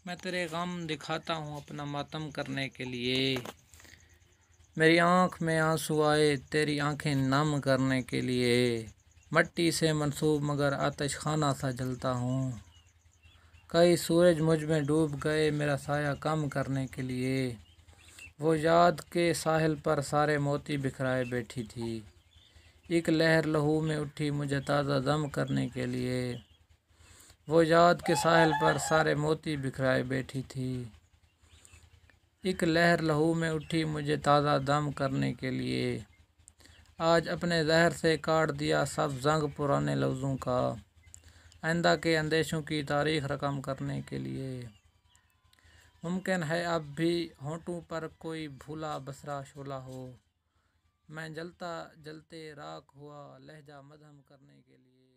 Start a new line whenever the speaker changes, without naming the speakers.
میں تیرے غم دکھاتا ہوں اپنا ماتم کرنے کے لیے، میری آنکھ میں آنسو آئے تیری آنکھیں نم کرنے کے لیے، مٹی سے منسوب مگر آتش خانہ سا جلتا ہوں، کئی سورج مجھ میں ڈوب گئے میرا سایہ کم کرنے کے لیے، وہ یاد کے ساحل پر سارے موتی بکھرائے بیٹھی تھی، ایک لہر لہو میں اٹھی مجھے تازہ دم کرنے کے لیے، وہ یاد کے ساحل پر سارے موتی بکھرائے بیٹھی تھی، ایک لہر لہو میں اٹھی مجھے تازہ دم کرنے کے لیے، آج اپنے زہر سے کاٹ دیا سب زنگ پرانے لفظوں کا، آئندہ کے اندیشوں کی تاریخ رقم کرنے کے لیے، ممکن ہے اب بھی ہونٹوں پر کوئی بھولا بسرا شعلہ ہو، میں جلتا جلتے راکھ ہوا لہجہ مدھم کرنے کے لیے۔